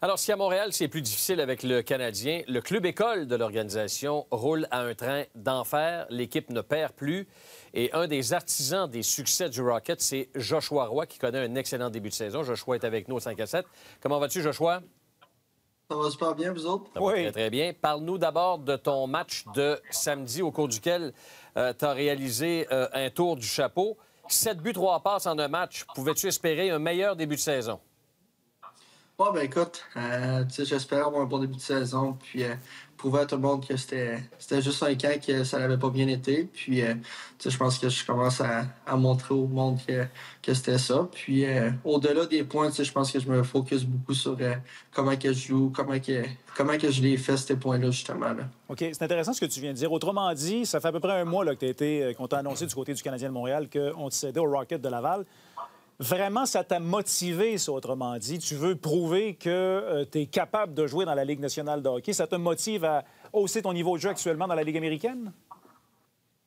Alors, si à Montréal, c'est plus difficile avec le Canadien, le club école de l'organisation roule à un train d'enfer. L'équipe ne perd plus. Et un des artisans des succès du Rocket, c'est Joshua Roy, qui connaît un excellent début de saison. Joshua est avec nous au 5-7. Comment vas-tu, Joshua? Ça va super bien, vous autres? Ça va très, très bien. Parle-nous d'abord de ton match de samedi, au cours duquel tu as réalisé un tour du chapeau. 7 buts, 3 passes en un match. Pouvais-tu espérer un meilleur début de saison? Ben écoute, j'espère avoir un bon début de saison, puis prouver à tout le monde que c'était juste un camp, que ça n'avait pas bien été. Puis, je pense que je commence à montrer au monde que c'était ça. Puis, au-delà des points, je pense que je me focus beaucoup sur comment que je joue, comment que je les fais, ces points-là, justement. Là. OK, c'est intéressant ce que tu viens de dire. Autrement dit, ça fait à peu près un mois là, qu'on t'a annoncé du côté du Canadien de Montréal qu'on te cédait au Rocket de Laval. Vraiment, ça t'a motivé, ça, autrement dit. Tu veux prouver que tu es capable de jouer dans la Ligue nationale de hockey. Ça te motive à hausser ton niveau de jeu actuellement dans la Ligue américaine?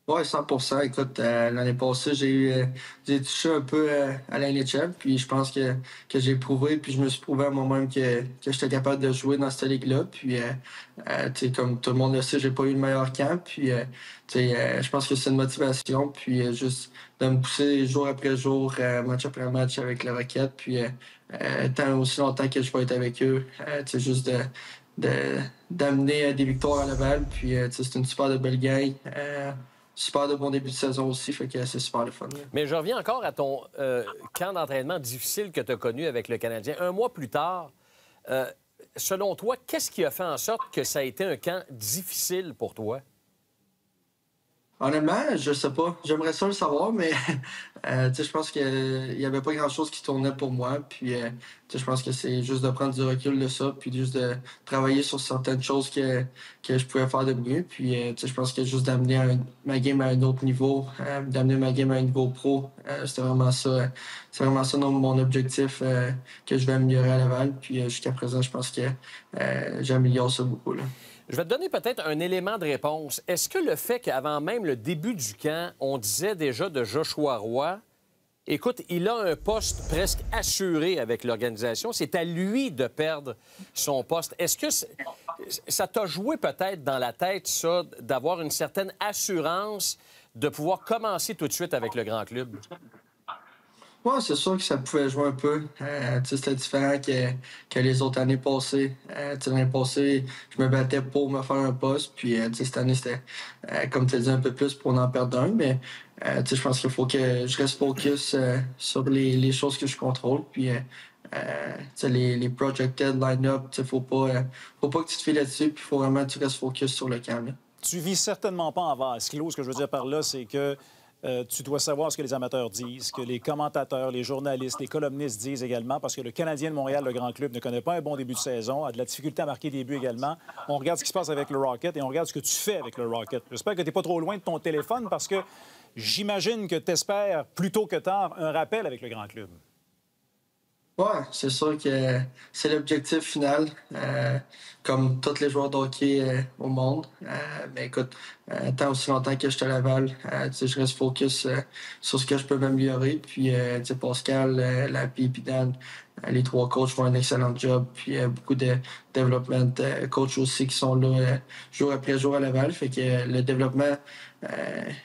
Oui, 100%. Écoute, l'année passée, j'ai touché un peu à la NHL, puis je pense que j'ai prouvé, puis je me suis prouvé à moi-même que j'étais capable de jouer dans cette ligue-là. Puis, comme tout le monde le sait, j'ai pas eu le meilleur camp, puis je pense que c'est une motivation, puis juste de me pousser jour après jour, match après match avec la Rocket, puis tant aussi longtemps que je vais être avec eux, juste d'amener des victoires à Laval, puis c'est une super de belle gang. Super de bon début de saison aussi, fait que c'est super le fun. Là. Mais je reviens encore à ton camp d'entraînement difficile que tu as connu avec le Canadien. Un mois plus tard, selon toi, qu'est-ce qui a fait en sorte que ça a été un camp difficile pour toi? Honnêtement, je sais pas. J'aimerais ça le savoir, mais je pense qu'il y avait pas grand-chose qui tournait pour moi. Puis je pense que c'est juste de prendre du recul de ça, puis juste de travailler sur certaines choses que je pouvais faire de mieux. Puis je pense que juste d'amener ma game à un autre niveau, d'amener ma game à un niveau pro, c'est vraiment ça mon objectif que je vais améliorer à Laval. Puis jusqu'à présent, je pense que j'améliore ça beaucoup. Là. Je vais te donner peut-être un élément de réponse. Est-ce que le fait qu'avant même le début du camp, on disait déjà de Joshua Roy, écoute, il a un poste presque assuré avec l'organisation, c'est à lui de perdre son poste. Est-ce que ça t'a joué peut-être dans la tête, ça, d'avoir une certaine assurance de pouvoir commencer tout de suite avec le grand club? Oui, c'est sûr que ça pouvait jouer un peu. C'était différent que les autres années passées. L'année passée, je me battais pour me faire un poste. Puis cette année, c'était, comme tu as dit, un peu plus pour en perdre un. Mais je pense qu'il faut que je reste focus sur les choses que je contrôle. Puis les projected line-up, faut pas que tu te fies là-dessus. Puis il faut vraiment que tu restes focus sur le camp. Là. Tu vis certainement pas en vase clos. Ce que je veux dire par là, c'est que tu dois savoir ce que les amateurs disent, que les commentateurs, les journalistes, les columnistes disent également, parce que le Canadien de Montréal, le grand club, ne connaît pas un bon début de saison, a de la difficulté à marquer des buts également. On regarde ce qui se passe avec le Rocket et on regarde ce que tu fais avec le Rocket. J'espère que tu n'es pas trop loin de ton téléphone parce que j'imagine que tu espères, plus tôt que tard, un rappel avec le grand club. Oui, c'est sûr que c'est l'objectif final, comme tous les joueurs de hockey au monde. Mais écoute, tant aussi longtemps que je suis à Laval, je reste focus sur ce que je peux m'améliorer. Puis, Pascal, Lapi, puis Dan, les trois coachs font un excellent job. Puis, beaucoup de développement coachs aussi qui sont là jour après jour à Laval. Fait que le développement,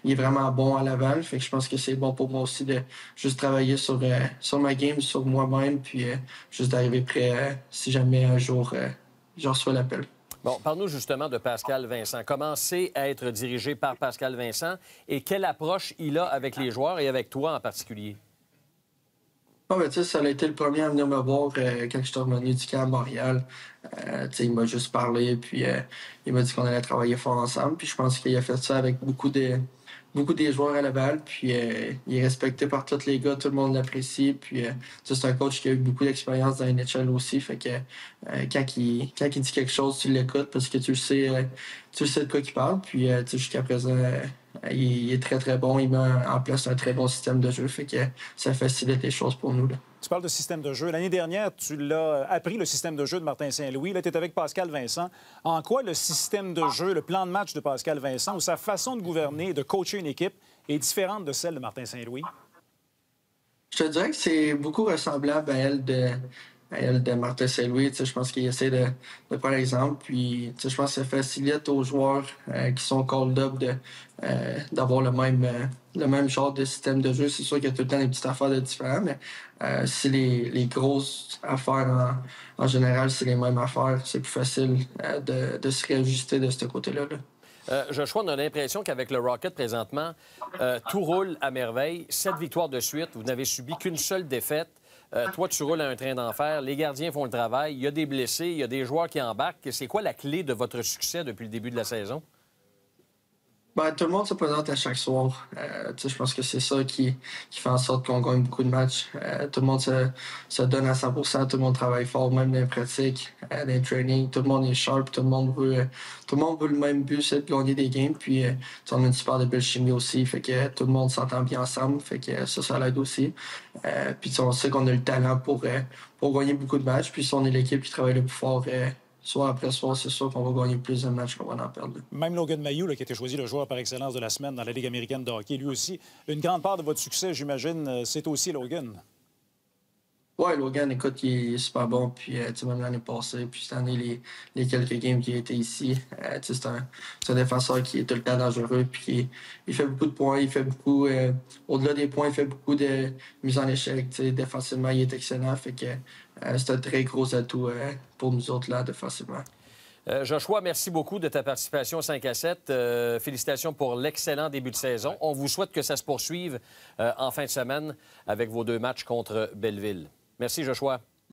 il est vraiment bon à Laval. Fait que je pense que c'est bon pour moi aussi de juste travailler sur ma game, sur moi-même, puis juste d'arriver prêt si jamais un jour je reçois l'appel. Bon, parle-nous justement de Pascal Vincent. Comment c'est être dirigé par Pascal Vincent et quelle approche il a avec les joueurs et avec toi en particulier? Ça a été le premier à venir me voir quand je suis revenu du camp à Montréal. Il m'a juste parlé, puis il m'a dit qu'on allait travailler fort ensemble. Puis je pense qu'il a fait ça avec beaucoup des joueurs à Laval. Puis il est respecté par tous les gars, tout le monde l'apprécie. Puis c'est un coach qui a eu beaucoup d'expérience dans la NHL aussi. Fait que quand il dit quelque chose, tu l'écoutes parce que tu le sais de quoi il parle. Puis jusqu'à présent, il est très, très bon. Il met en place un très bon système de jeu. Fait que ça facilite les choses pour nous. Là. Tu parles de système de jeu. L'année dernière, tu l'as appris, le système de jeu de Martin Saint-Louis. Là, tu es avec Pascal Vincent. En quoi le système de jeu, le plan de match de Pascal Vincent ou sa façon de gouverner et de coacher une équipe est différente de celle de Martin Saint-Louis? Je te dirais que c'est beaucoup ressemblant à elle il y a le de Martin Saint-Louis. Je pense qu'il essaie de prendre l'exemple. Puis je pense que ça facilite aux joueurs qui sont called up d'avoir le même genre de système de jeu. C'est sûr qu'il y a tout le temps des petites affaires de différents, mais si les grosses affaires en général, c'est les mêmes affaires, c'est plus facile de se réajuster de ce côté-là. Joshua, on a l'impression qu'avec le Rocket, présentement, tout roule à merveille. 7 victoires de suite. Vous n'avez subi qu'une seule défaite. Toi, tu roules à un train d'enfer. Les gardiens font le travail. Il y a des blessés. Il y a des joueurs qui embarquent. C'est quoi la clé de votre succès depuis le début de la saison? Ben, tout le monde se présente à chaque soir. Je pense que c'est ça qui fait en sorte qu'on gagne beaucoup de matchs. Tout le monde se donne à 100%, tout le monde travaille fort, même dans les pratiques, dans les trainings. Tout le monde est sharp, tout le monde veut le même but, c'est de gagner des games. Puis on a une super belle chimie aussi, fait que tout le monde s'entend bien ensemble, fait que ça l'aide aussi. Puis on sait qu'on a le talent pour gagner beaucoup de matchs. Puis si on est l'équipe qui travaille le plus fort, soir après soir, c'est sûr qu'on va gagner plus de matchs qu'on va en perdre. Même Logan Mailloux, qui a été choisi le joueur par excellence de la semaine dans la Ligue américaine de hockey, lui aussi, une grande part de votre succès, j'imagine, c'est aussi Logan. Oui, Logan, écoute, il est super bon. Puis, même l'année passée, puis cette année, les quelques games qui étaient ici, c'est un défenseur qui est tout le temps dangereux. Puis, il fait beaucoup de points. Il fait beaucoup, au-delà des points, il fait beaucoup de mise en échec. Défensivement, il est excellent. Fait que c'est un très gros atout pour nous autres, là, défensivement. Joshua, merci beaucoup de ta participation au 5 à 7. Félicitations pour l'excellent début de saison. On vous souhaite que ça se poursuive en fin de semaine avec vos 2 matchs contre Belleville. Merci, Joshua.